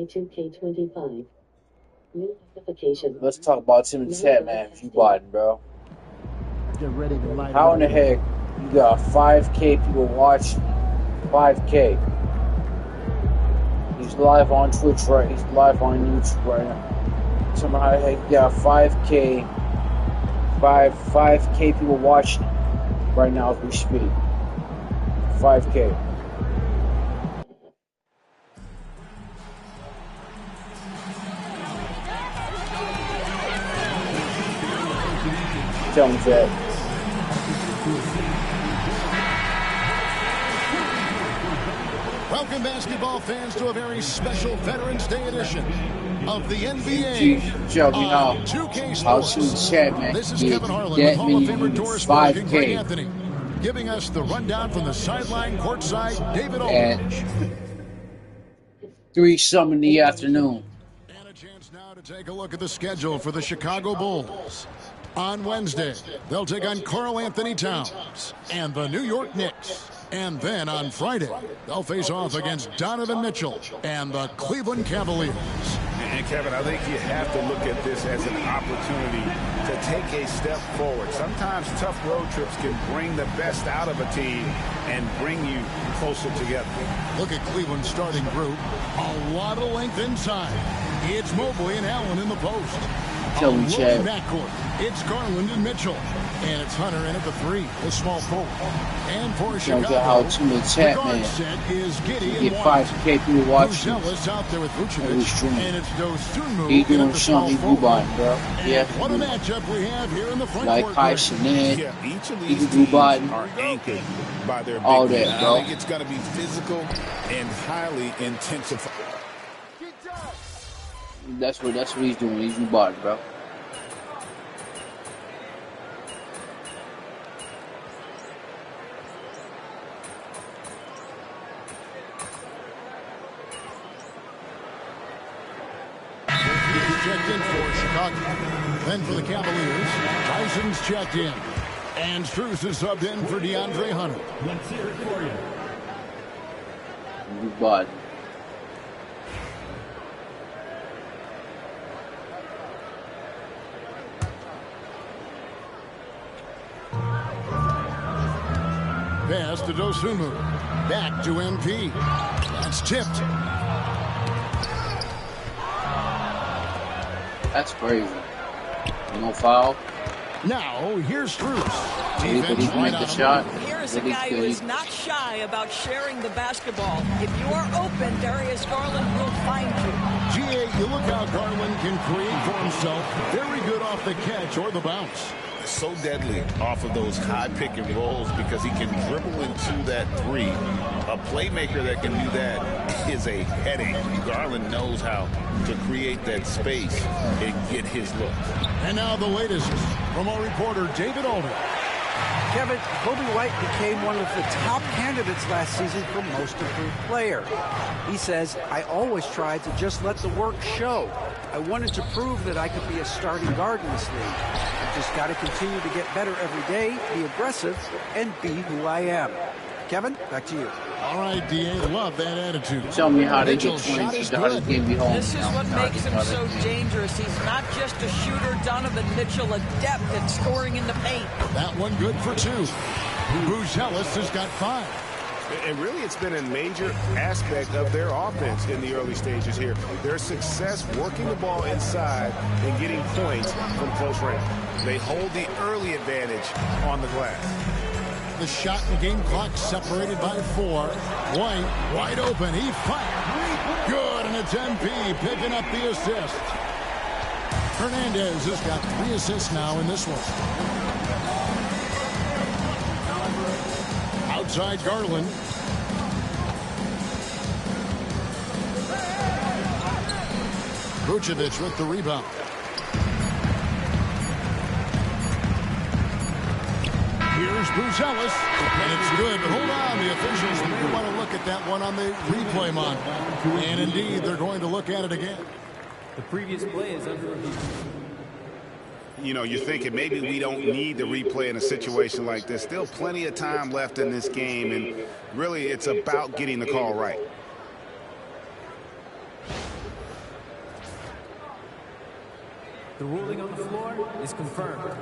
NBA 2K25. New notification. Let's talk about Tim and Chat, man. If you bought, bro. Get ready to light How in the heck you got 5K people watching? 5K. He's live on Twitch, right? He's live on YouTube right now. Somehow the heck you got 5K people watching right now as we speak. 5K. Tell me that. Welcome, basketball fans, to a very special Veterans Day edition of the NBA. Joe, you know, 2K I'll Sports. shoot chat, man. This is Kevin Harlan with Hall of Famer Doris Burke and Greg 5K. Anthony, giving us the rundown from the sideline, courtside. David At Aldridge. 3-some in the afternoon. And a chance now to take a look at the schedule for the Chicago Bulls. On Wednesday, they'll take on Karl Anthony Towns and the New York Knicks. And then on Friday, they'll face off against Donovan Mitchell and the Cleveland Cavaliers. And Kevin, I think you have to look at this as an opportunity to take a step forward. Sometimes tough road trips can bring the best out of a team and bring you closer together. Look at Cleveland's starting group. A lot of length inside. It's Mobley and Allen in the post. Tell me, Chad. Backcourt. It's Garland and Mitchell. And it's Hunter in at the 3, the small forward. And for Don't Chicago, get how to the chat, the guard man. set is Giddey You and get White. 5K people watching. Buzelis out there with Every Vucevic. stream. And it's Dosunmu He in at doing the small something you forward. buying, bro. And Yeah. what a matchup we have here in the front Like court. Kai Cenat, Yeah, each of He these can do teams body. are anchored by their big All men. that, bro. I think it's going to be physical and highly intensified. That's what he's doing. He's bought, bro. Checked in for Chicago. Then for the Cavaliers, Tyson's checked in. And Strus is subbed in for DeAndre Hunter. Let's hear it for you. He's bought. Pass to Dosunmu. Back to MP. That's tipped. That's crazy. No foul. Now, here's Strus. But he Defense can right make the on him. shot. Here is a Really guy who good. is not shy about sharing the basketball. If you are open, Darius Garland will find you. GA, you look how Garland can create for himself. Very good off the catch or the bounce. So deadly off of those high pick and rolls because he can dribble into that 3. A playmaker that can do that is a headache. Garland knows how to create that space and get his look. And now the latest from our reporter, David Aldridge. Kevin, Kobe White became one of the top candidates last season for Most Improved Player. He says, I always tried to just let the work show. I wanted to prove that I could be a starting guard in this league. I've just got to continue to get better every day, be aggressive, and be who I am. Kevin, back to you. All right, DA, love that attitude. Tell me how they get Mitchell's shot 20. is How they good. can't be home. This is what makes him so dangerous. He's not just a shooter. Donovan Mitchell, adept at scoring in the paint. That one good for 2. Buzelis has got 5. And really, it's been a major aspect of their offense in the early stages here. Their success working the ball inside and getting points from close range. They hold the early advantage on the glass. The shot and game clock separated by 4. White, wide open. He fired. Good, and it's MP picking up the assist. Hernandez has got 3 assists now in this one. Outside Garland. Vucevic with the rebound. Here's Buzelis, and it's good. But hold on, the officials may want to look at that one on the replay monitor. And indeed, they're going to look at it again. The previous play is under review. You know, you're thinking maybe we don't need the replay in a situation like this. Still plenty of time left in this game, and really it's about getting the call right. The ruling on the floor is confirmed.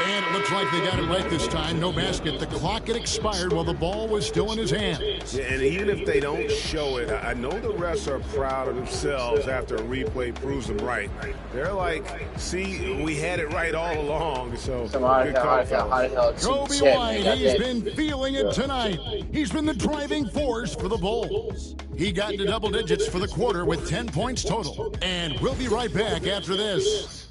And it looks like they got it right this time. No basket. The clock had expired while the ball was still in his hands. Yeah, and even if they don't show it, I know the refs are proud of themselves after a replay proves them right. They're like, see, we had it right all along. So good call, fellas. Kobe White, he's been feeling it tonight. He's been the driving force for the Bulls. He got into double digits for the quarter with 10 points total. And we'll be right back after this.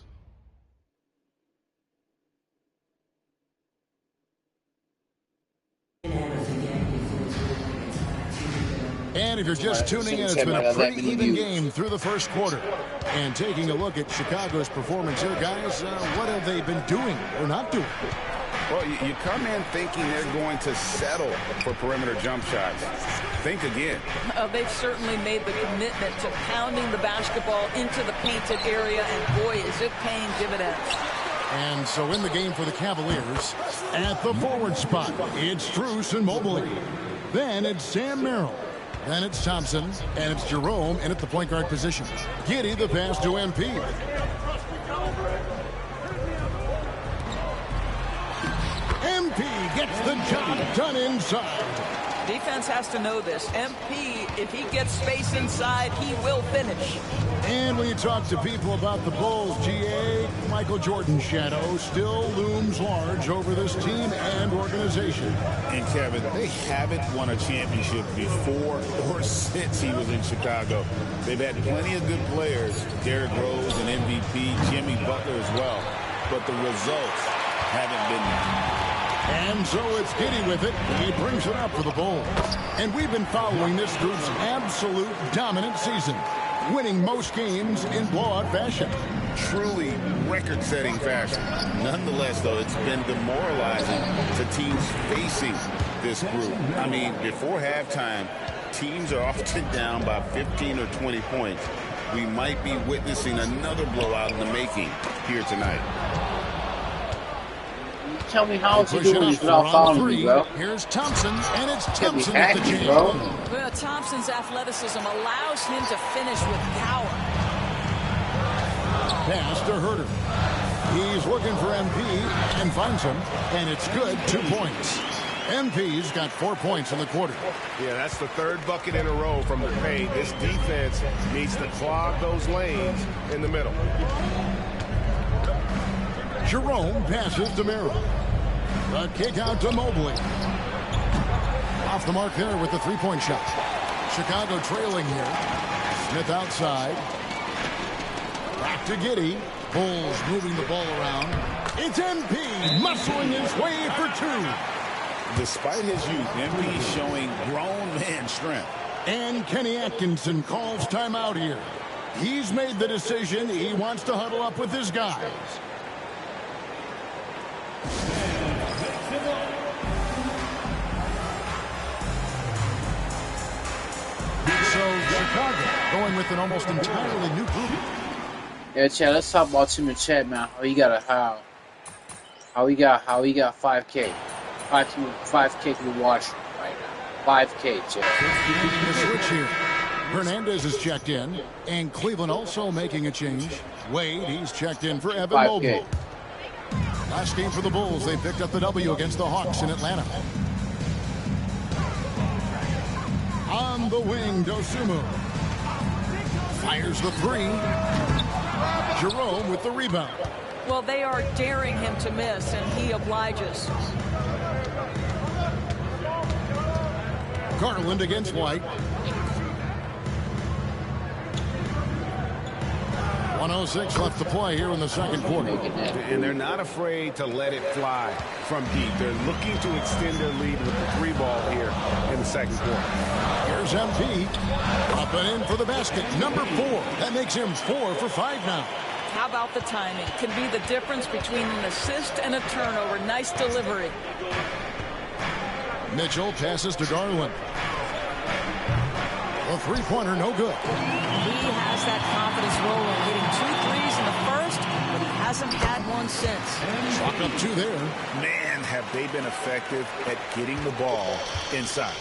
And if you're just tuning in, it's been a pretty even game through the first quarter. And taking a look at Chicago's performance here, guys, what have they been doing or not doing? Well, you come in thinking they're going to settle for perimeter jump shots. Think again. They've certainly made the commitment to pounding the basketball into the painted area, and boy, is it paying dividends. And so in the game for the Cavaliers, at the forward spot, it's Strus and Mobley. Then it's Sam Merrill. Then it's Thompson, and it's Jerome in at the point guard position. Giddey the pass to MP. MP gets the job done inside. Defense has to know this. MP, if he gets space inside, he will finish. And when you talk to people about the Bulls, GA, Michael Jordan's shadow still looms large over this team and organization. And Kevin, they haven't won a championship before or since he was in Chicago. They've had plenty of good players, Derrick Rose and MVP, Jimmy Butler as well, but the results haven't been there. And so it's Giddey with it. He brings it up for the Bulls. And we've been following this group's absolute dominant season, winning most games in blowout fashion. Truly record-setting fashion. Nonetheless, though, it's been demoralizing to teams facing this group. I mean, before halftime, teams are often down by 15 or 20 points. We might be witnessing another blowout in the making here tonight. Tell me how to do this without fouling me, bro. Here's Thompson, and it's Thompson at the jam. Bro. Well, Thompson's athleticism allows him to finish with power. Pass to Herter. He's looking for MP and finds him, and it's good. 2 points. MP's got 4 points in the quarter. Yeah, that's the third bucket in a row from the paint. This defense needs to clog those lanes in the middle. Jerome passes to Merrill. A kick out to Mobley. Off the mark there with the three-point shot. Chicago trailing here. Smith outside. Back to Giddey. Bulls moving the ball around. It's MP muscling his way for two. Despite his youth, MP is showing grown man strength. And Kenny Atkinson calls timeout here. He's made the decision. He wants to huddle up with his guys. So Chicago going with an almost entirely new group. Yeah, Chad, let's talk about Tim in chat, man. How he got 5K. 5K to watch right now. 5K, Chad. The switch here. Hernandez is checked in, and Cleveland also making a change. Wade, he's checked in for Evan 5K. Mobley. Last game for the Bulls, they picked up the W against the Hawks in Atlanta. On the wing, Dosunmu fires the three. Jerome with the rebound. Well, they are daring him to miss, and he obliges. Garland against White. 1:06 left to play here in the second quarter. And they're not afraid to let it fly from deep. They're looking to extend their lead with the three ball here in the second quarter. Here's MP. Up and in for the basket. Number 4. That makes him 4 for 5 now. How about the timing? Can be the difference between an assist and a turnover. Nice delivery. Mitchell passes to Garland. A three-pointer, no good. He has that confidence rolling, hitting 2 threes in the first, but he hasn't had one since. Chalk up 2 there. Man, have they been effective at getting the ball inside.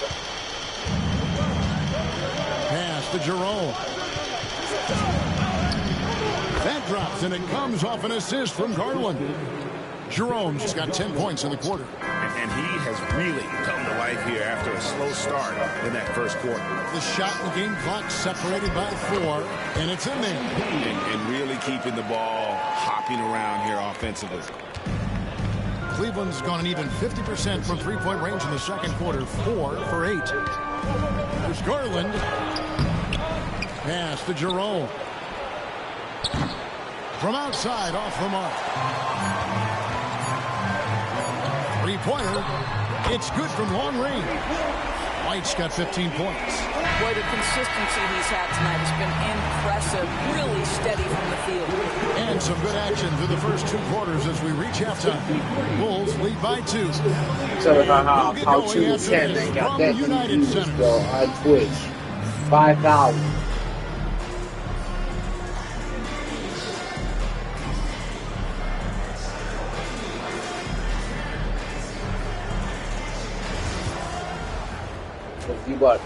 Pass to Jerome. That drops, and it comes off an assist from Garland. Jerome's just got 10 points in the quarter. And he has really come to life here after a slow start in that first quarter. The shot and the game clock separated by 4, and it's in there. And really keeping the ball hopping around here offensively. Cleveland's gone an even 50% from three-point range in the second quarter, 4 for 8. There's Garland. Pass to Jerome. From outside, off the mark. Three-pointer. It's good from long range. White's got 15 points. Boy, the consistency he's had tonight has been impressive. Really steady from the field. And some good action through the first 2 quarters as we reach halftime. Bulls lead by 2. So how 210 they got that United Center on Twitch. $5.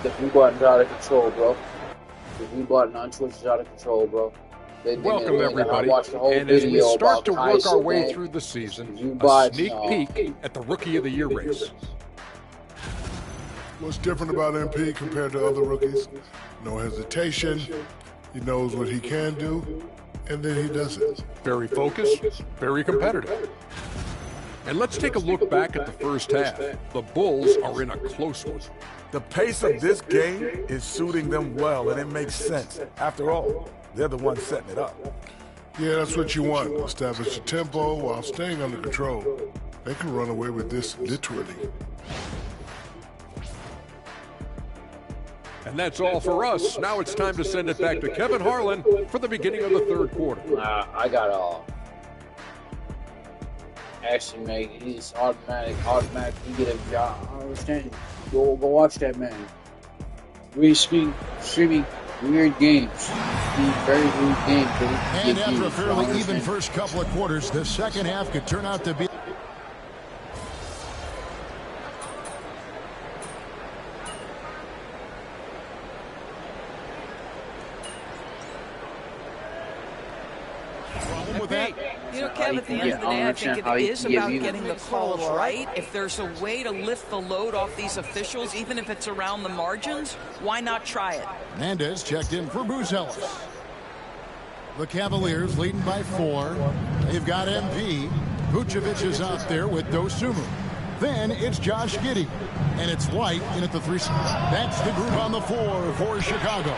The view button's out of control, bro. The view button on Twitch is out of control, bro. Welcome, everybody. And as we start to work our way through the season, a sneak peek at the Rookie of the Year race. What's different about MP compared to other rookies? No hesitation. He knows what he can do, and then he does it. Very focused, very competitive. And let's take a look back at the first half. The Bulls are in a close one. The pace of this game is suiting them well, and it makes sense. After all, they're the ones setting it up. Yeah, that's what you want. Establish a tempo while staying under control. They can run away with this literally. And that's all for us. Now it's time to send it back to Kevin Harlan for the beginning of the third quarter. I got all. Actually, man, he's automatic. You get a job. I understand. Go watch that man. Really streaming weird games. Very weird games. And after a fairly even first couple of quarters, the second half could turn out to be. With that. You know, Kev, at the end of the day, I think it is about getting the calls right. If there's a way to lift the load off these officials, even if it's around the margins, why not try it? Hernandez checked in for Bruce Ellis. The Cavaliers leading by 4. They've got MP. Vucevic is out there with Dosunmu. Then it's Josh Giddey. And it's White in at the 3. That's the group on the floor for Chicago.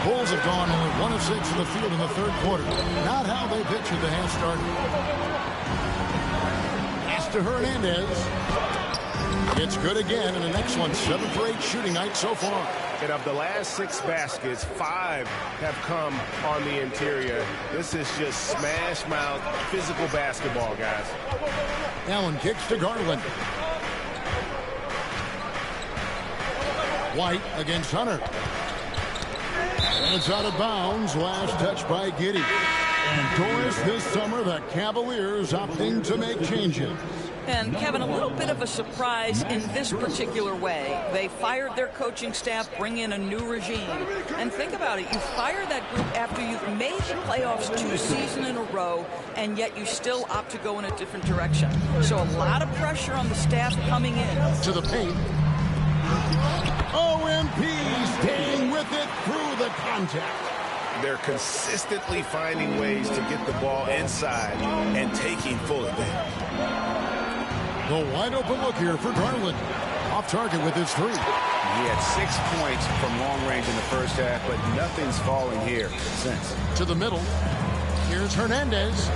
Bulls have gone only 1 of 6 in the field in the third quarter. Not how they pictured the half started. Pass to Hernandez. It's good again, and an excellent 7 for 8 shooting night so far. And of the last 6 baskets, 5 have come on the interior. This is just smash mouth physical basketball, guys. Allen kicks to Garland. White against Hunter. And it's out of bounds. Last touch by Giddey. And Doris, this summer, the Cavaliers opting to make changes. And, Kevin, a little bit of a surprise in this particular way. They fired their coaching staff, bring in a new regime. And think about it. You fire that group after you've made the playoffs 2 seasons in a row, and yet you still opt to go in a different direction. So a lot of pressure on the staff coming in. To the paint. OMP staying with it through the contact. They're consistently finding ways to get the ball inside and taking full advantage. The wide open look here for Garland. Off target with his 3. He had 6 points from long range in the first half, but nothing's falling here since. To the middle. Here's Hernandez.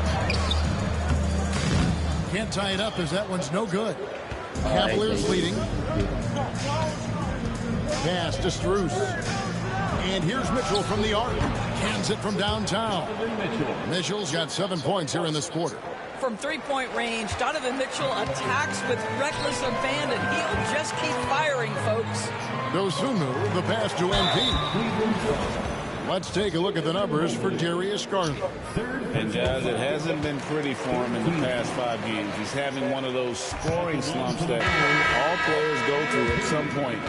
Can't tie it up as that one's no good. Cavaliers leading. Pass to Strus. And here's Mitchell from the arc. Cans it from downtown. Mitchell's got 7 points here in this quarter. From three-point range, Donovan Mitchell attacks with reckless abandon. He'll just keep firing, folks. Dosunmu, the pass to MP. let's take a look at the numbers for Darius Garland. And guys, it hasn't been pretty for him in the past 5 games. He's having one of those scoring slumps that all players go through at some point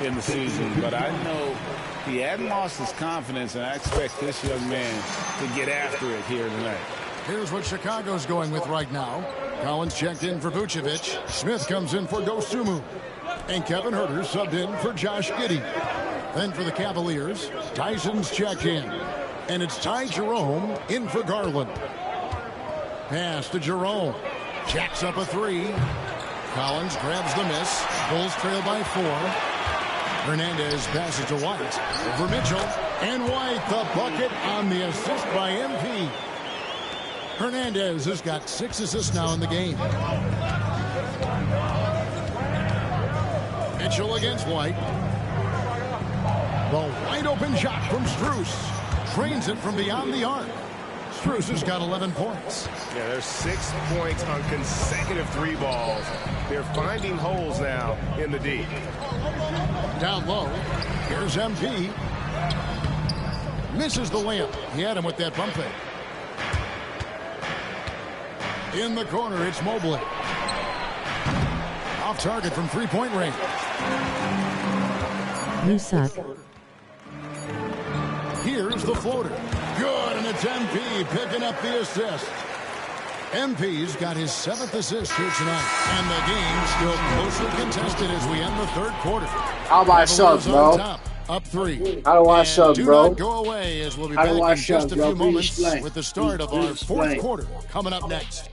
in the season. But I know he hadn't lost his confidence, and I expect this young man to get after it here tonight. Here's what Chicago's going with right now. Collins checked in for Vucevic. Smith comes in for Dosunmu. And Kevin Huerter subbed in for Josh Giddey. Then for the Cavaliers, Tyson's checked in. And it's Ty Jerome in for Garland. Pass to Jerome. Jacks up a 3. Collins grabs the miss. Bulls trail by 4. Hernandez passes to White. Over Mitchell. And White, the bucket on the assist by MP. Hernandez has got 6 assists now in the game. Mitchell against White. The wide open shot from Strus. Drains it from beyond the arc. Strus has got 11 points. Yeah, there's 6 points on consecutive 3 balls. They're finding holes now in the D. Down low. Here's MP. Misses the layup. He had him with that bump fake. In the corner, it's Mobley. Off target from 3-point range. You suck. Here's the floater. Good, and it's MP picking up the assist. MP's got his 7th assist here tonight. And the game still closely contested as we end the 3rd quarter. How about subs, bro? Up 3. How do I sub, do bro? Not go away as we'll be back in just a few moments with the start of our 4th quarter coming up next.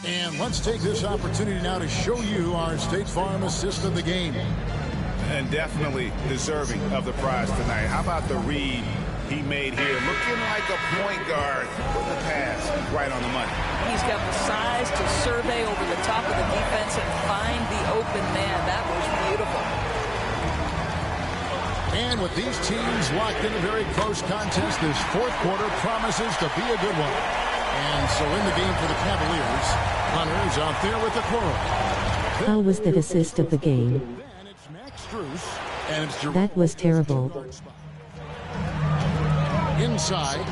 And let's take this opportunity now to show you our State Farm assist of the game. And definitely deserving of the prize tonight. How about the read he made here? Looking like a point guard with the pass right on the money. He's got the size to survey over the top of the defense and find the open man. That was beautiful. And with these teams locked in a very close contest, this 4th quarter promises to be a good one. And so in the game for the Cavaliers, Hunter's out there with the Coral. How was that assist of the game? That was terrible. Inside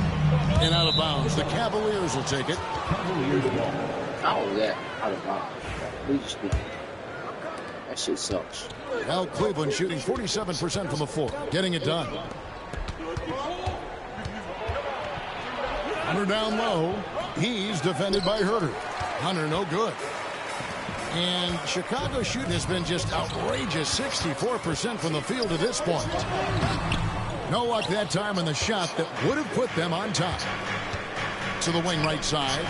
and out of bounds. The Cavaliers will take it. How was that out of bounds? That shit sucks. Well, Cleveland shooting 47% from the floor, getting it done. Hunter down low. He's defended by Huerter. Hunter no good. And Chicago's shooting has been just outrageous, 64% from the field to this point. No luck that time on the shot that would have put them on top. To the wing right side.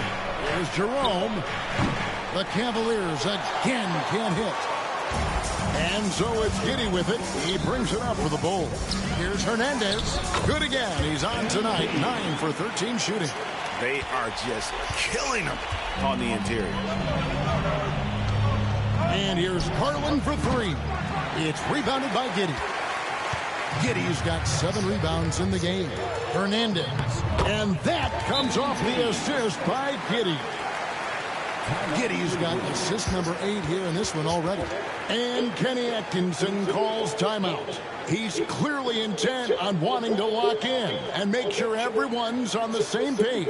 There's Jerome. The Cavaliers again can't hit. And so it's Giddey with it. He brings it up for the Bulls. Here's Hernandez. Good again. He's on tonight. 9 for 13 shooting. They are just killing them on the interior. And here's Garland for 3. It's rebounded by Giddey. Giddey's got 7 rebounds in the game. Hernandez. And that comes off the assist by Giddey. Giddey's got assist number 8 here in this one already. And Kenny Atkinson calls timeout. He's clearly intent on wanting to lock in and make sure everyone's on the same page.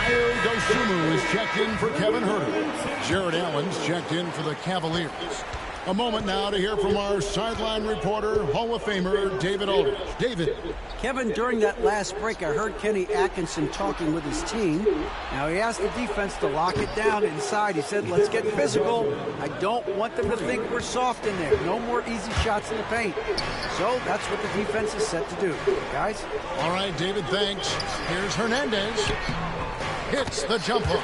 Ayo Dosunmu is checked in for Kevin Huerter. Jared Allen's checked in for the Cavaliers. A moment now to hear from our sideline reporter, Hall of Famer David Aldridge. David. Kevin, during that last break, I heard Kenny Atkinson talking with his team. Now, he asked the defense to lock it down inside. He said, let's get physical. I don't want them to think we're soft in there. No more easy shots in the paint. So that's what the defense is set to do. Guys? All right, David, thanks. Here's Hernandez. Hits the jumper.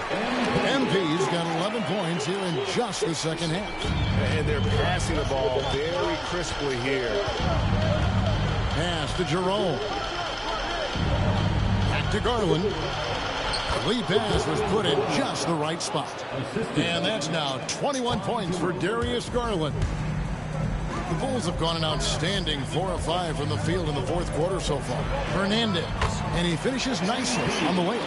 MP's got 11 points here in just the second half. And they're passing the ball very crisply here. Pass to Jerome. Back to Garland. The lead pass was put in just the right spot. And that's now 21 points for Darius Garland. The Bulls have gone an outstanding 4 of 5 from the field in the 4th quarter so far. Hernandez. And he finishes nicely on the way.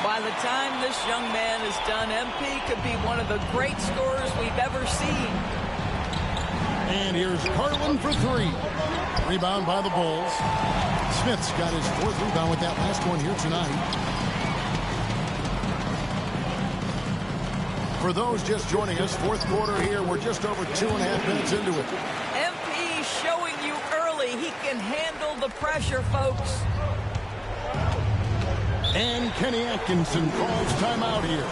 By the time this young man is done, MP could be one of the great scorers we've ever seen. And here's Garland for three. Rebound by the Bulls. Smith's got his fourth rebound with that last one here tonight. For those just joining us, fourth quarter here. We're just over 2.5 minutes into it. MP showing you early he can handle the pressure, folks. And Kenny Atkinson calls timeout here.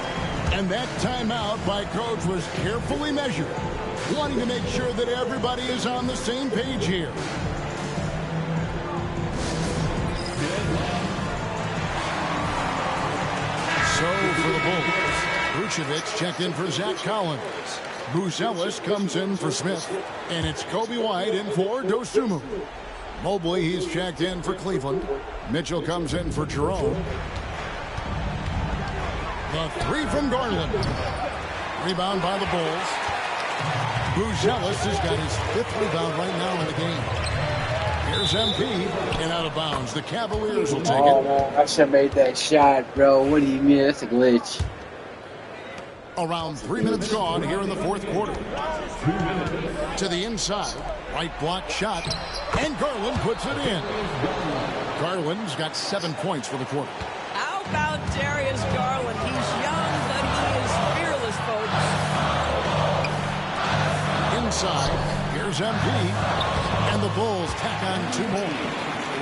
And that timeout by Coach was carefully measured, wanting to make sure that everybody is on the same page here. So for the Bulls, Vucevic checked in for Zach Collins. Buzelis comes in for Smith. And it's Kobe White in for Dosunmu. Mobley, he's checked in for Cleveland. Mitchell comes in for Jerome. The three from Garland. Rebound by the Bulls. Buzelis has got his fifth rebound right now in the game. Here's MP and out of bounds. The Cavaliers will take it. Oh, man, I should have made that shot, bro. What do you mean? That's a glitch. Around 3 minutes gone here in the fourth quarter. To the inside. Right block shot. And Garland puts it in. Garland's got 7 points for the quarter. How about Darius Garland? He's young, but he is fearless, folks. Inside. Here's MP. And the Bulls tack on 2 more.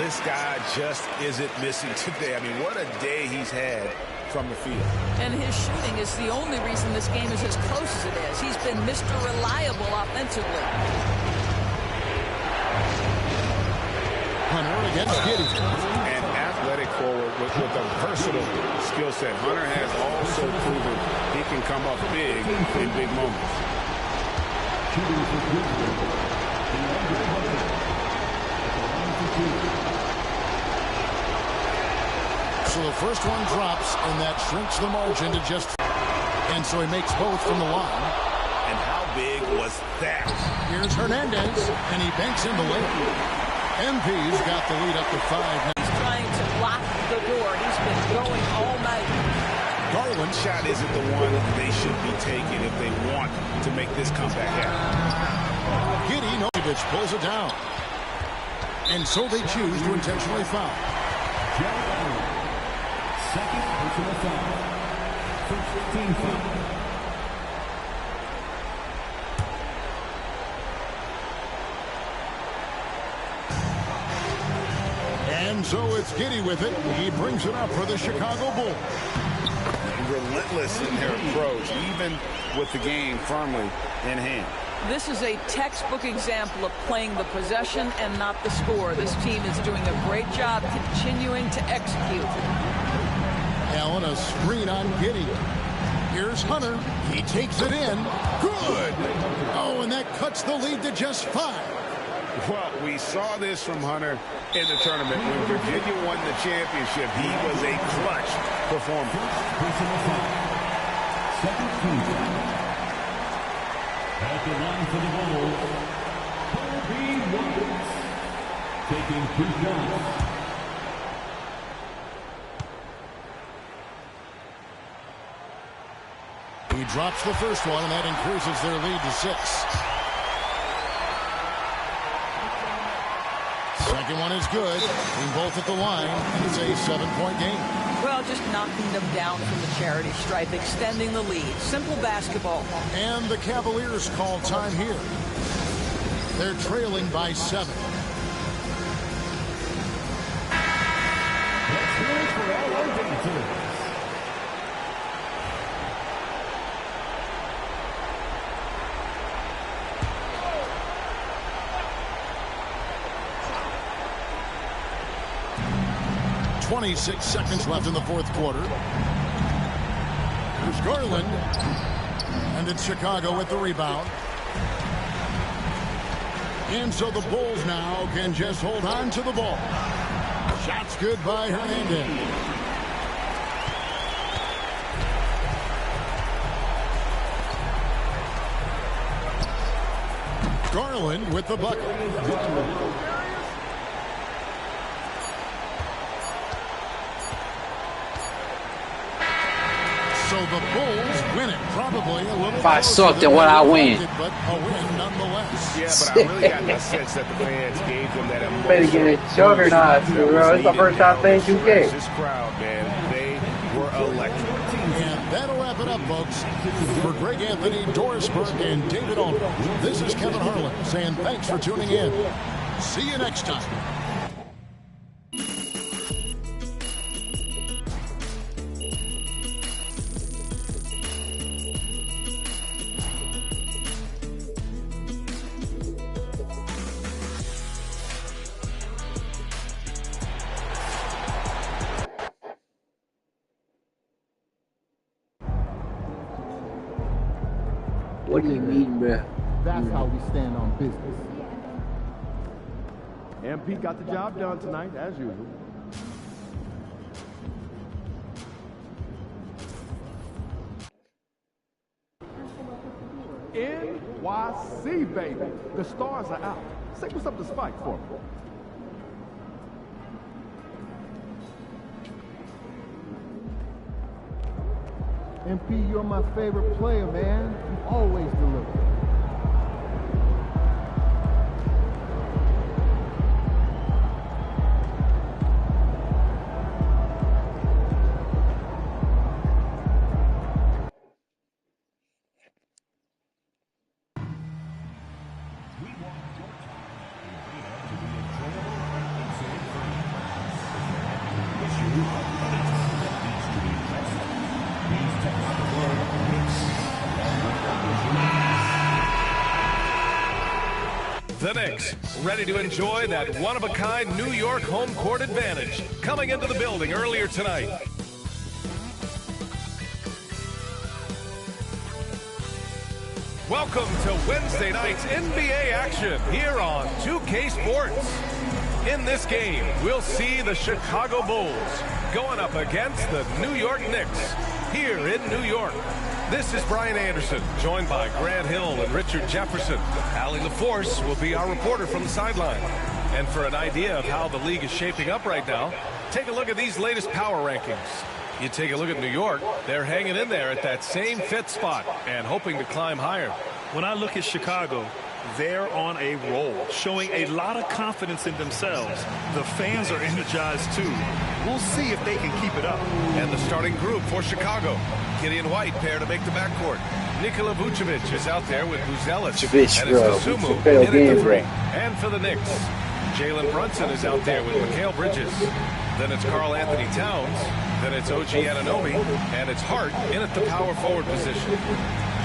This guy just isn't missing today. I mean, what a day he's had from the field. And his shooting is the only reason this game is as close as it is. He's been Mr. Reliable offensively. Hunter against Giddey. An athletic forward with a versatile skill set. Hunter has also proven he can come up big in big moments. So the first one drops, and that shrinks the margin to just... And so he makes both from the line. And how big was that? Here's Hernandez, and he banks in the layup. MP's got the lead up to 5. He's trying to lock the door. He's been going all night. Garland's shot isn't the one they should be taking if they want to make this comeback happen. Giddey, Novich pulls it down. And so they choose to intentionally foul. Second personal foul. First team foul. And so it's Giddey with it. He brings it up for the Chicago Bulls. Relentless in their approach, even with the game firmly in hand. This is a textbook example of playing the possession and not the score. This team is doing a great job continuing to execute. Allen, a screen on Giddey. Here's Hunter. He takes it in. Good. Oh, and that cuts the lead to just 5. Well, we saw this from Hunter in the tournament. When Virginia won the championship, he was a clutch performer. Second team. At the line for the Bulls, Kobe White, taking 2 shots. He drops the first one, and that increases their lead to 6. Second one is good. Being both at the line, and it's a 7-point game. Well, just knocking them down from the charity stripe, extending the lead. Simple basketball. And the Cavaliers call time here. They're trailing by 7. For all our dancers. .26 seconds left in the fourth quarter. Here's Garland. And it's Chicago with the rebound. And so the Bulls now can just hold on to the ball. Shots good by Hernandez. Garland with the bucket. the Bulls win it. Probably a little. If I suck, then what I win? But a win nonetheless. Yeah, but I really got the sense that the fans gave them that emotion. Better get a juggernaut, bro. It's the first time playing 2K. This crowd, man, they were electric. And that'll wrap it up, folks. For Greg Anthony, Doris Burke, and David Aldridge, this is Kevin Harlan saying thanks for tuning in. See you next time. What do you mean, bro? That's how we stand on business. MP got the job done tonight, as usual. NYC, baby. The stars are out. Say what's up to Spike for me. MP, you're my favorite player, man. You always deliver. The Knicks, ready to enjoy that one-of-a-kind New York home court advantage, coming into the building earlier tonight. Welcome to Wednesday night's NBA action here on 2K Sports. In this game, we'll see the Chicago Bulls going up against the New York Knicks here in New York. This is Brian Anderson, joined by Grant Hill and Richard Jefferson. Allie LaForce will be our reporter from the sideline. And for an idea of how the league is shaping up right now, take a look at these latest power rankings. You take a look at New York, they're hanging in there at that same fifth spot and hoping to climb higher. When I look at Chicago, they're on a roll, showing a lot of confidence in themselves. The fans are energized too. We'll see if they can keep it up. And the starting group for Chicago. Gideon White pair to make the backcourt. Nikola Vucevic is out there with Buzelis. And it's Dosunmu in at the three. And for the Knicks, Jalen Brunson is out there with Mikal Bridges. Then it's Karl Anthony Towns. Then it's OG Anunoby. And it's Hart in at the power forward position.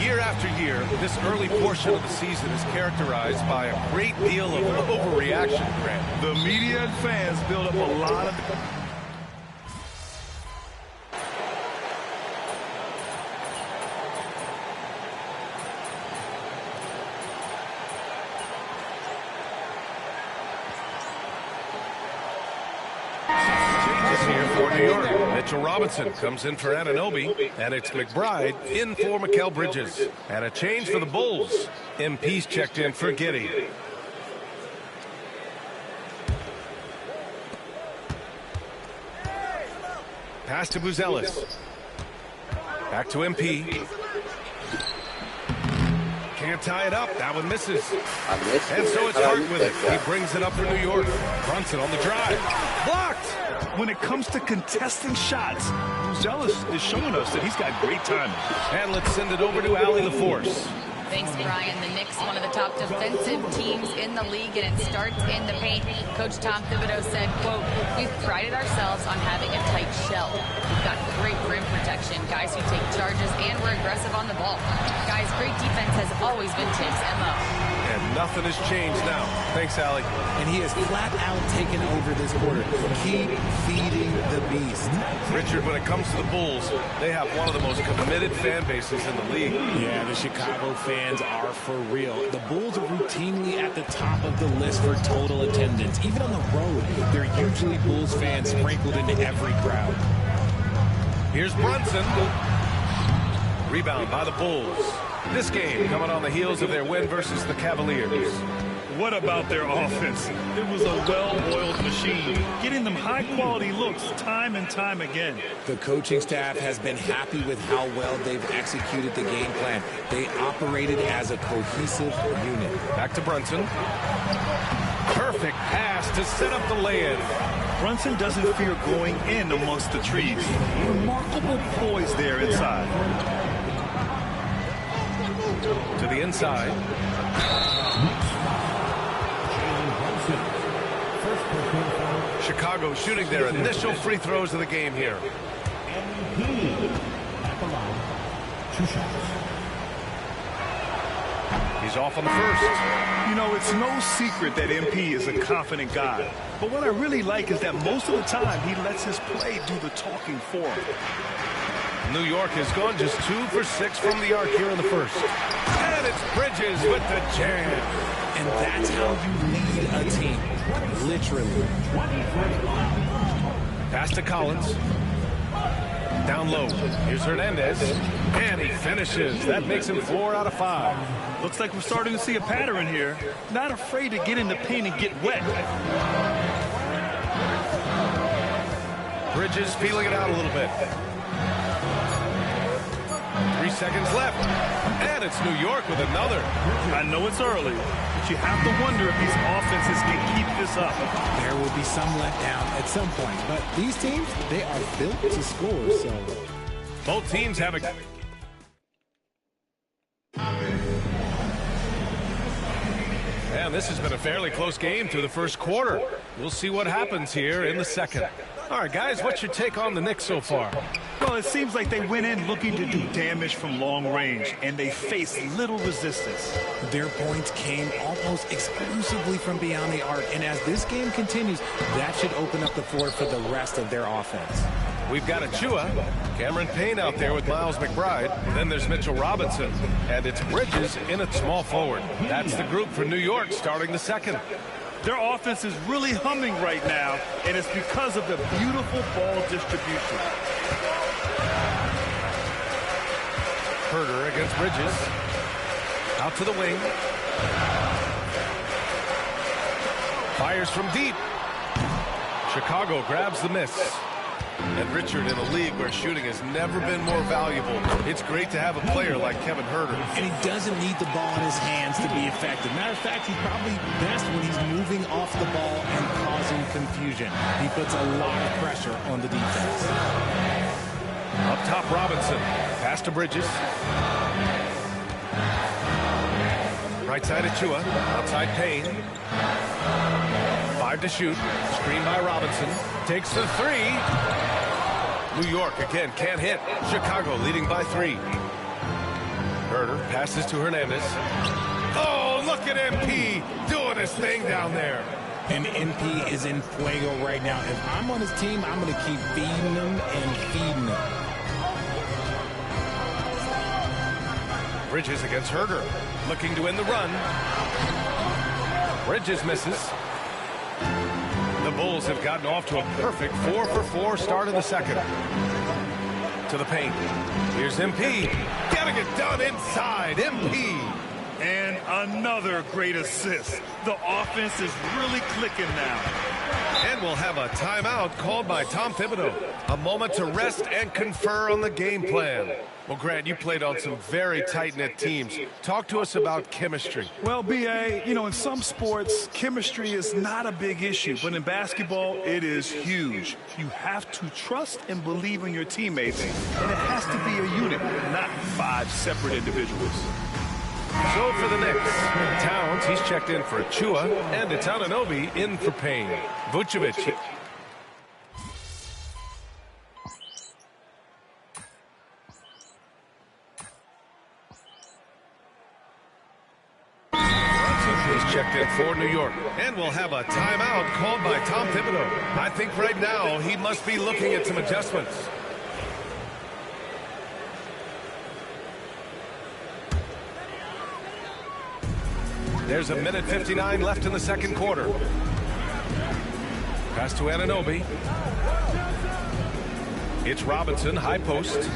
Year after year, this early portion of the season is characterized by a great deal of overreaction, Grant. The media and fans build up a lot of... Here for New York. Mitchell Robinson comes in for Anunoby, and it's McBride in for Mikal Bridges. And a change for the Bulls. MP's checked in for Giddey. Pass to Buzelis. Back to MP. Can't tie it up. That one misses. And so it's Hart with it. He brings it up for New York. Brunson on the drive. Blocked! When it comes to contesting shots, Buzelis is showing us that he's got great timing. And let's send it over to Allie LaForce. Thanks, Brian. The Knicks, one of the top defensive teams in the league, and it starts in the paint. Coach Tom Thibodeau said, quote, "We've prided ourselves on having a tight shell. We've got great rim protection, guys who take charges, and we're aggressive on the ball. Guys, great defense has always been Tim's MO." And nothing has changed now. Thanks, Allie. And he has flat out taken over this quarter. Keep feeding the beast. Richard, when it comes to the Bulls, they have one of the most committed fan bases in the league. Yeah, the Chicago fans are for real. The Bulls are routinely at the top of the list for total attendance. Even on the road, there are usually Bulls fans sprinkled into every crowd. Here's Brunson. Rebound by the Bulls. This game coming on the heels of their win versus the Cavaliers. What about their offense? It was a well-oiled machine, getting them high-quality looks time and time again. The coaching staff has been happy with how well they've executed the game plan. They operated as a cohesive unit. Back to Brunson. Perfect pass to set up the lay-in. Brunson doesn't fear going in amongst the trees. Remarkable poise there inside. To the inside. Chicago shooting their initial free throws of the game here. He's off on the first. You know, it's no secret that MP is a confident guy. But what I really like is that most of the time he lets his play do the talking for him. New York has gone just 2 for 6 from the arc here in the first. And it's Bridges with the jam. And that's how you lead a team. Literally. Pass to Collins. Down low. Here's Hernandez. And he finishes. That makes him 4 out of 5. Looks like we're starting to see a pattern here. Not afraid to get in the paint and get wet. Bridges feeling it out a little bit. 3 seconds left. And it's New York with another. I know it's early, but you have to wonder if these offenses can keep this up. There will be some letdown at some point, but these teams, they are built to score, so. Both teams have a... And this has been a fairly close game through the first quarter. We'll see what happens here in the second. All right, guys, what's your take on the Knicks so far? Well, it seems like they went in looking to do damage from long range, and they faced little resistance. Their points came almost exclusively from beyond the arc, and as this game continues, that should open up the floor for the rest of their offense. We've got Achua, Cameron Payne out there with Miles McBride. Then there's Mitchell Robinson, and it's Bridges in at small forward. That's the group for New York starting the second. Their offense is really humming right now, and it's because of the beautiful ball distribution. Herder against Bridges. Out to the wing. Fires from deep. Chicago grabs the miss. And Richard, in a league where shooting has never been more valuable, it's great to have a player like Kevin Herder. And he doesn't need the ball in his hands to be effective. Matter of fact, he's probably best when he's moving off the ball and causing confusion. He puts a lot of pressure on the defense. Up top, Robinson. Pass to Bridges. Right side, Achua. Outside, Payne. 5 to shoot. Screen by Robinson. Takes the 3. New York again can't hit. Chicago leading by 3. Herder passes to Hernandez. Oh, look at MP doing his thing down there. And MP is in fuego right now. If I'm on his team, I'm going to keep feeding him and feeding him. Bridges against Herder. Looking to win the run. Bridges misses. The Bulls have gotten off to a perfect 4 for 4 start in the second. To the paint. Here's MP. Getting it done inside. MP. And another great assist. The offense is really clicking now. And we'll have a timeout called by Tom Thibodeau. A moment to rest and confer on the game plan. Well, Grant, you played on some very tight-knit teams. Talk to us about chemistry. Well, B.A., you know, in some sports, chemistry is not a big issue. But in basketball, it is huge. You have to trust and believe in your teammates. And it has to be a unit, not 5 separate individuals. So for the Knicks, Towns, he's checked in for Achua, and it's Anunoby in for Payne. Vucevic. He's checked in for New York. And we'll have a timeout called by Tom Thibodeau. I think right now he must be looking at some adjustments. There's 1:59 left in the second quarter. Pass to Anunoby. It's Robinson, high post.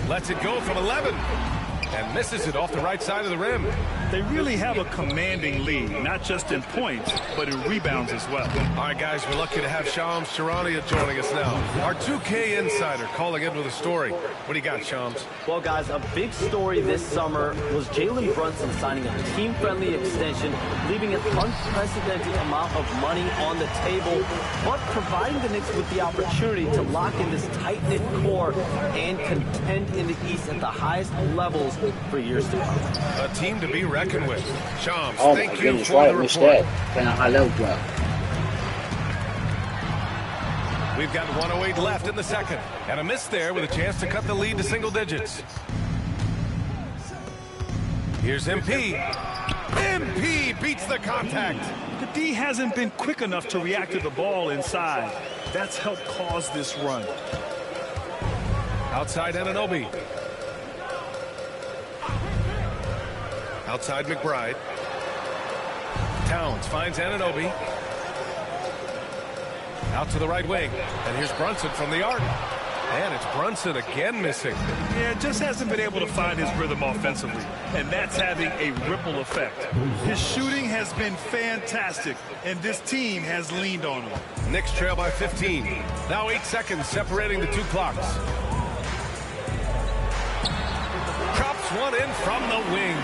Lets it go from 11. And misses it off the right side of the rim. They really have a commanding lead, not just in points, but in rebounds as well. All right, guys, we're lucky to have Shams Charania joining us now. Our 2K insider calling in with a story. What do you got, Shams? Well, guys, a big story this summer was Jalen Brunson signing a team-friendly extension, leaving an unprecedented amount of money on the table, but providing the Knicks with the opportunity to lock in this tight-knit core and contend in the East at the highest levels for years to come. A team to be reckoned with. Shams, oh thank my you goodness, for right, the missed report. that. Kind of high level drop. We've got 1:08 left in the second, and a miss there with a chance to cut the lead to single digits. Here's MP. MP beats the contact. The D hasn't been quick enough to react to the ball inside. That's helped cause this run. Outside Anunoby. Outside McBride. Towns finds Anunoby. Out to the right wing. And here's Brunson from the arc. And it's Brunson again missing. Yeah, just hasn't been able to find his rhythm offensively. And that's having a ripple effect. His shooting has been fantastic, and this team has leaned on him. Knicks trail by 15. Now 8 seconds separating the two clocks. Drops one in from the wing.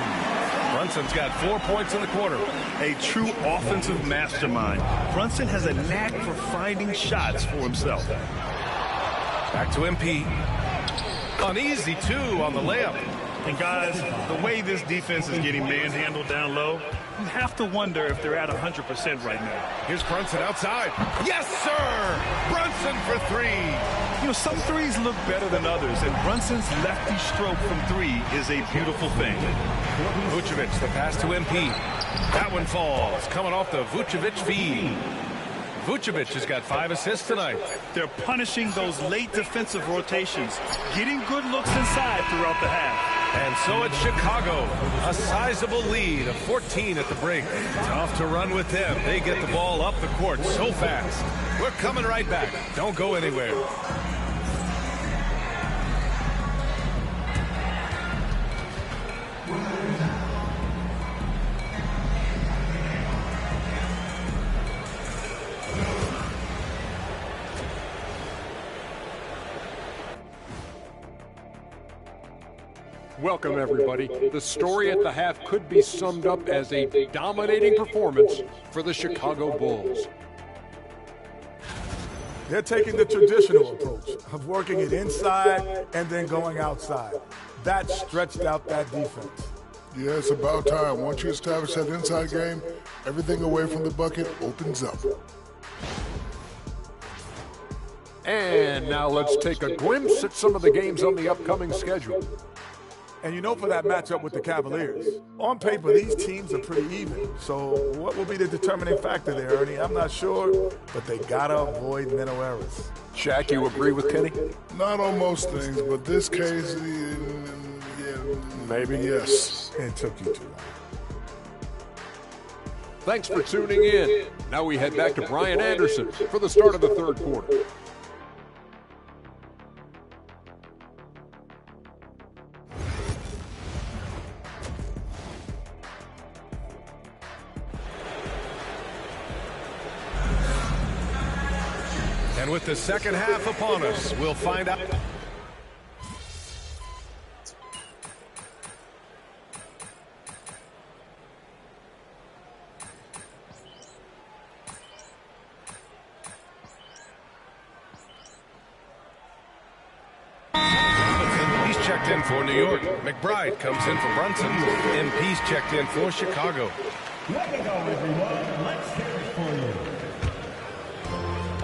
Brunson's got 4 points in the quarter. A true offensive mastermind. Brunson has a knack for finding shots for himself. Back to MP. An easy two on the layup. And guys, the way this defense is getting manhandled down low, you have to wonder if they're at 100% right now. Here's Brunson outside. Yes, sir! Brunson for three. You know, some threes look better than others, and Brunson's lefty stroke from three is a beautiful thing. Vucevic, the pass to MP. That one falls, coming off the Vucevic feed. Vucevic has got 5 assists tonight. They're punishing those late defensive rotations, getting good looks inside throughout the half. And so it's Chicago, a sizable lead of 14 at the break. Tough to run with them. They get the ball up the court so fast. We're coming right back. Don't go anywhere. Welcome, everybody. The story at the half could be summed up as a dominating performance for the Chicago Bulls. They're taking the traditional approach of working it inside and then going outside. That stretched out that defense. Yeah, it's about time. Once you establish that inside game, everything away from the bucket opens up. And now let's take a glimpse at some of the games on the upcoming schedule. And you know, for that matchup with the Cavaliers, on paper, these teams are pretty even. So what will be the determining factor there, Ernie? I'm not sure, but they gotta avoid mental errors. Shaq, you agree with Kenny? Not on most things, but this case, yeah, maybe. Yes. It took you too long. Thanks for tuning in. Now we head back to Brian Anderson for the start of the third quarter. And with the second half upon us, we'll find out. He's checked in for New York. McBride comes in for Brunson. MP's checked in for Chicago. Welcome, everyone. Let's hear it for you.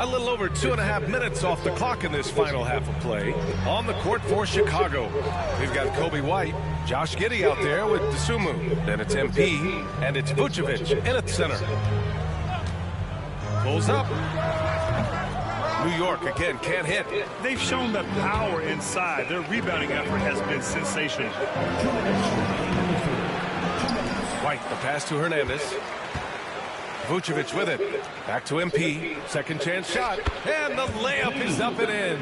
A little over 2.5 minutes off the clock in this final half of play. On the court for Chicago, we've got Coby White, Josh Giddey out there with Dosunmu. Then it's MP, and it's Vucevic in at center. Pulls up. New York again can't hit. They've shown that power inside. Their rebounding effort has been sensational. White, the pass to Hernandez. Vucevic with it. Back to MP. Second chance shot. And the layup is up and in.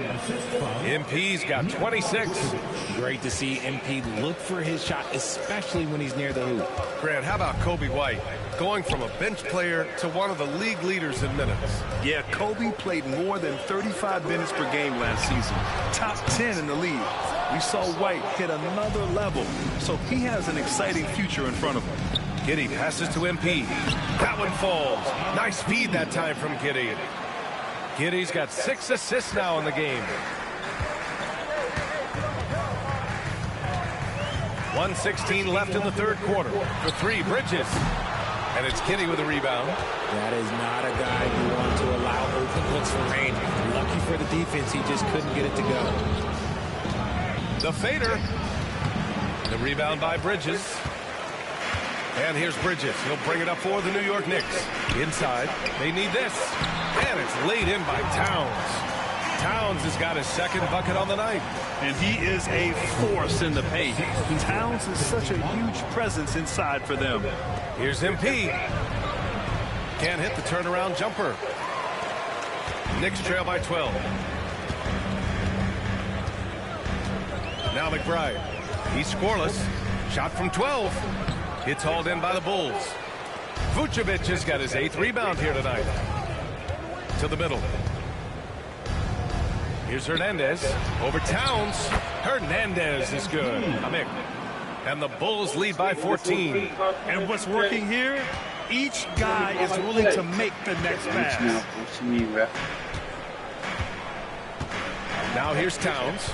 MP's got 26. Great to see MP look for his shot, especially when he's near the hoop. Grant, how about Kobe White? Going from a bench player to one of the league leaders in minutes. Yeah, Kobe played more than 35 minutes per game last season. Top 10 in the league. We saw White hit another level, so he has an exciting future in front of him. Giddey passes to MP. That one falls. Nice feed that time from Giddey. Giddey's got 6 assists now in the game. 1:16 left in the third quarter. For three, Bridges. And it's Giddey with a rebound. That is not a guy you want to allow open looks for range. Lucky for the defense, he just couldn't get it to go. The fader. The rebound by Bridges. And here's Bridges. He'll bring it up for the New York Knicks. Inside. They need this. And it's laid in by Towns. Towns has got his second bucket on the night. And he is a force in the paint. Towns is such a huge presence inside for them. Here's MP. Can't hit the turnaround jumper. Knicks trail by 12. Now McBride. He's scoreless. Shot from 12. It's hauled in by the Bulls. Vucevic has got his 8th rebound here tonight. To the middle. Here's Hernandez. Over Towns. Hernandez is good. Amick. And the Bulls lead by 14. And what's working here? Each guy is willing to make the next pass. Now here's Towns.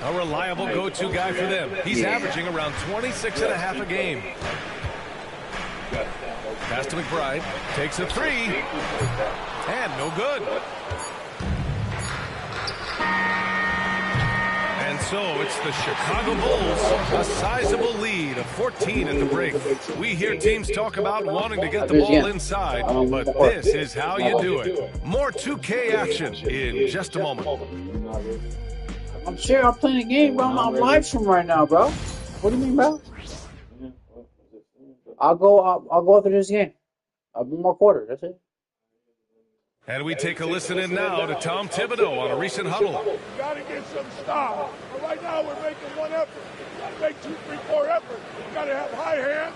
A reliable go-to guy for them. He's averaging around 26.5 a game. Pass to McBride. Takes a three. And no good. And so it's the Chicago Bulls, a sizable lead of 14 at the break. We hear teams talk about wanting to get the ball inside, but this is how you do it. More 2K action in just a moment. I'm sure I'm playing a game, bro. I'm live stream right now, bro. What do you mean, bro? I'll go after this game. I'll do more quarter. That's it. And we take a listen in now to Tom Thibodeau on a recent huddle. You got to get some stop. But right now we're making one effort. You got to make 2, 3, 4 efforts. You got to have high hands.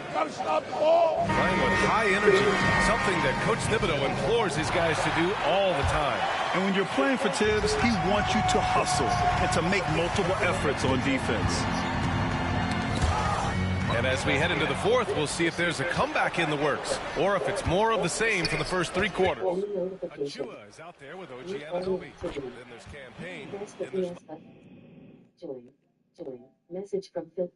You got to stop the ball. Playing with high energy, something that Coach Thibodeau implores his guys to do all the time. And when you're playing for Tibbs, he wants you to hustle and to make multiple efforts on defense. And as we head into the fourth, we'll see if there's a comeback in the works or if it's more of the same for the first 3 quarters. Achua is out there with OG Anunoby. Then there's Campaign. Join. Message from Phil.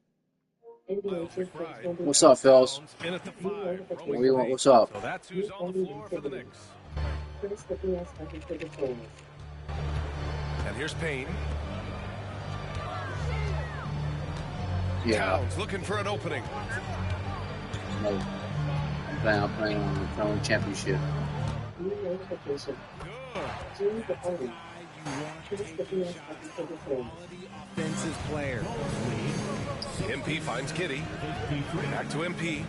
What's up, fellas? In at the 5. What's up? So that's who's on the floor for the Knicks. And here's Payne. Yeah. Towns looking for an opening. No. I'm playing on the Throne Championship. Offensive player. MP finds Giddey. Back to MP.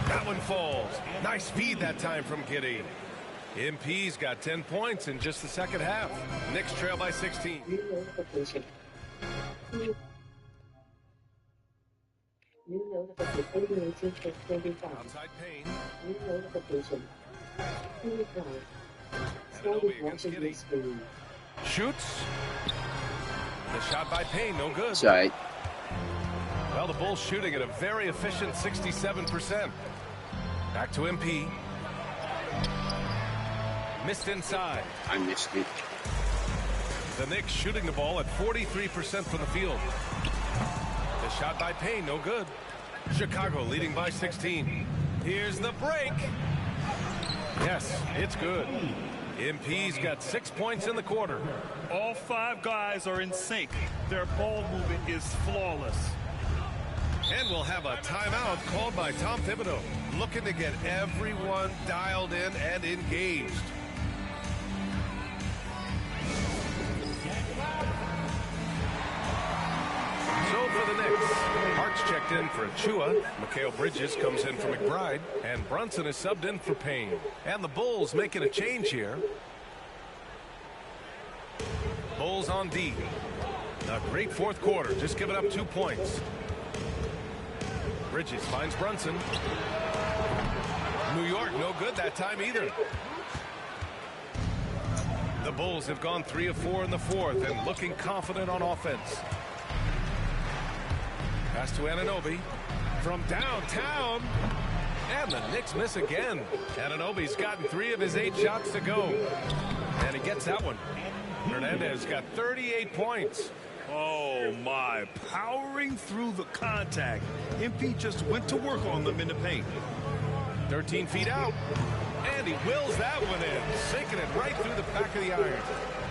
That one falls. Nice feed that time from Giddey. MP's got 10 points in just the second half. Knicks trail by 16. Outside Payne. Anunoby against Giddey. Shoots. The shot by Payne, no good. That's right. Well, the Bulls shooting at a very efficient 67%. Back to MP. Missed inside. I missed it. The Knicks shooting the ball at 43% from the field. The shot by Payne, no good. Chicago leading by 16. Here's the break. Yes, it's good. MP's got 6 points in the quarter. All 5 guys are in sync. Their ball movement is flawless. And we'll have a timeout called by Tom Thibodeau, looking to get everyone dialed in and engaged. So for the Knicks, Hart's checked in for Achua. Mikal Bridges comes in for McBride. And Brunson is subbed in for Payne. And the Bulls making a change here. Bulls on D. A great fourth quarter. Just giving up 2 points. Bridges finds Brunson. New York no good that time either. The Bulls have gone 3 of 4 in the fourth and looking confident on offense. Pass to Anunoby from downtown. And the Knicks miss again. Anunoby's gotten 3 of his 8 shots to go. And he gets that one. Hernandez got 38 points. Oh, my. Powering through the contact. MP just went to work on them in the paint. 13 feet out. And he wills that one in, sinking it right through the back of the iron.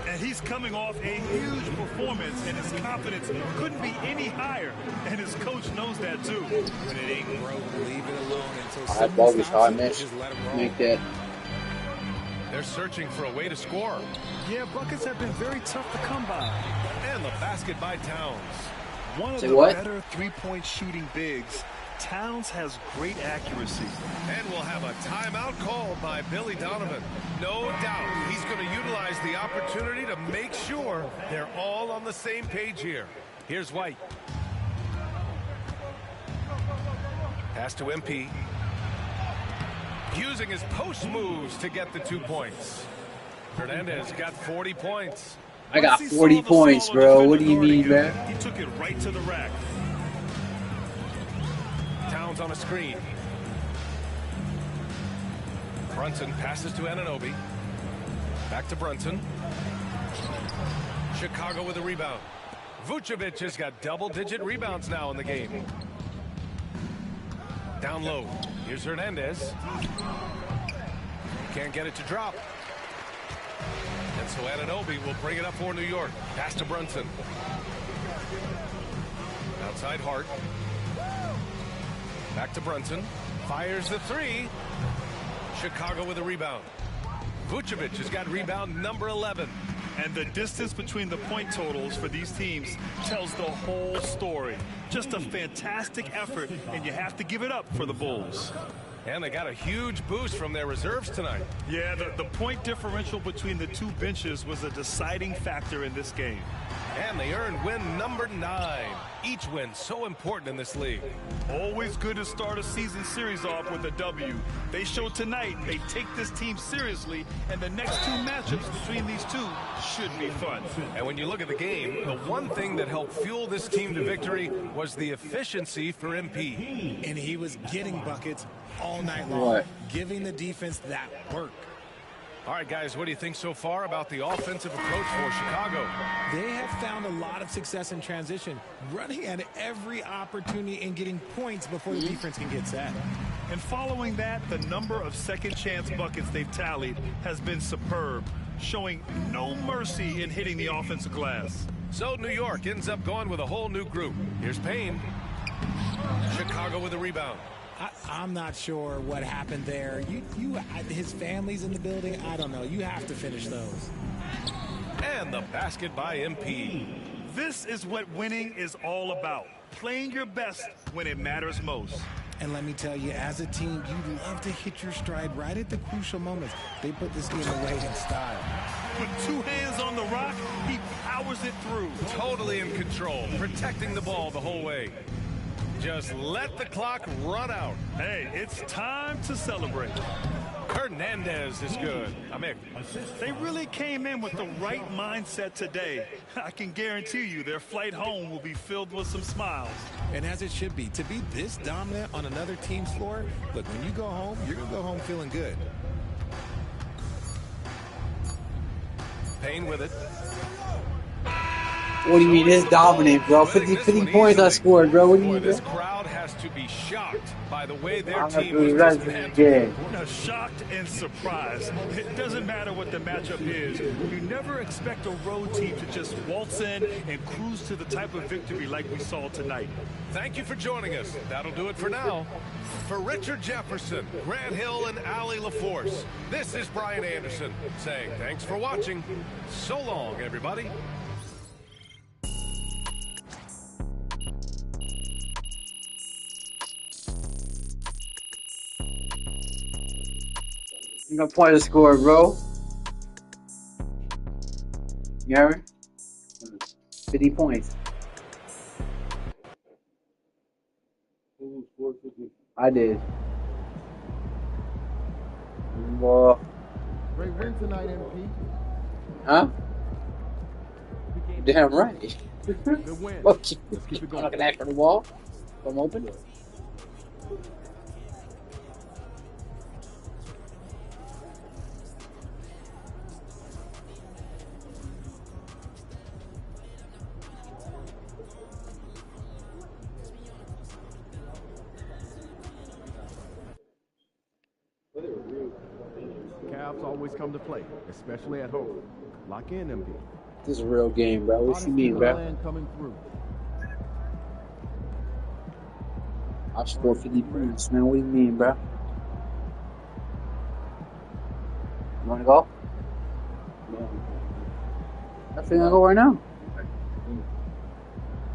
And he's coming off a huge performance, and his confidence couldn't be any higher. And his coach knows that, too. When it ain't broke, leave it alone until I bogus how I missed. Make that. They're searching for a way to score. Yeah, buckets have been very tough to come by. And the basket by Towns. One of the better three-point shooting bigs. Towns has great accuracy. And we'll have a timeout called by Billy Donovan. No doubt he's going to utilize the opportunity to make sure they're all on the same page here. Here's White. Pass to MP. Using his post moves to get the 2 points. Hernandez got 40 points. I got 40 points, bro. What do you mean, man? He took it right to the rack. Towns on a screen. Brunson passes to Anunoby. Back to Brunson. Chicago with a rebound. Vucevic has got double-digit rebounds now in the game. Down low. Here's Hernandez. Can't get it to drop. And so Anunoby will bring it up for New York. Pass to Brunson. Outside Hart. Back to Brunson. Fires the 3. Chicago with a rebound. Vucevic has got rebound number 11. And the distance between the point totals for these teams tells the whole story. Just a fantastic effort, and you have to give it up for the Bulls. And they got a huge boost from their reserves tonight. Yeah, the point differential between the two benches was a deciding factor in this game. And they earned win number 9. Each win so important in this league. Always good to start a season series off with a W. They showed tonight they take this team seriously, and the next 2 matchups between these two should be fun. And when you look at the game, the one thing that helped fuel this team to victory was the efficiency for MP. And he was getting buckets all night long, giving the defense that work. All right, guys, what do you think so far about the offensive approach for Chicago? They have found a lot of success in transition, running at every opportunity and getting points before the defense can get set. And following that, the number of second-chance buckets they've tallied has been superb, showing no mercy in hitting the offensive glass. So New York ends up going with a whole new group. Here's Payne. Chicago with a rebound. I'm not sure what happened there. His family's in the building. I don't know. You have to finish those. And the basket by MP. This is what winning is all about. Playing your best when it matters most. And let me tell you, as a team, you love to hit your stride right at the crucial moments. They put this game away in style. With 2 hands on the rock, he powers it through. Totally in control, protecting the ball the whole way. Just let the clock run out. Hey, it's time to celebrate. Hernandez is good. Amir. They really came in with the right mindset today. I can guarantee you their flight home will be filled with some smiles. And as it should be. To be this dominant on another team's floor, look, when you go home, you're going to go home feeling good. Payne with it. What do you mean it's dominant, bro? 50 points I scored, bro. What do you mean? This crowd has to be shocked by the way their team was dismantled. Now, shocked and surprised. It doesn't matter what the matchup is. You never expect a road team to just waltz in and cruise to the type of victory like we saw tonight. Thank you for joining us. That'll do it for now. For Richard Jefferson, Grant Hill, and Allie LaForce, this is Brian Anderson saying thanks for watching. So long, everybody. You got point to score, bro. You hear me? 50 points. Who scored 50? I did. Well, Great win tonight, MP. huh? Damn right. Good win. Fuck you. Let's keep it I'm going. not gonna act for the wall. I'm open. Cavs always come to play, especially at home. Lock in, MP. This is a real game, bro. What you mean, bro? Coming through. I scored 50 points, man. What do you mean, bro? You wanna go? I think I'll go right now.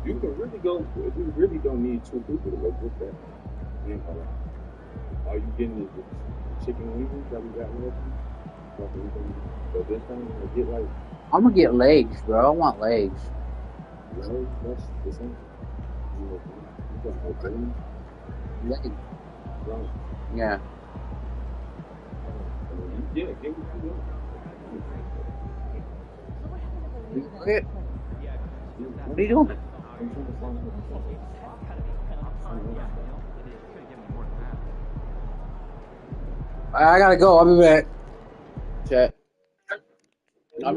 You can really go. You really don't need two people to go with that. You know, all you getting is the chicken wings that we got left. So this time, get like. I'm gonna get legs, bro. I want legs. Legs? That's the same. You got Legs. Right. Yeah. Yeah, get what you want. Okay. What are you doing? I gotta go. I'll be back. Chat. I'm not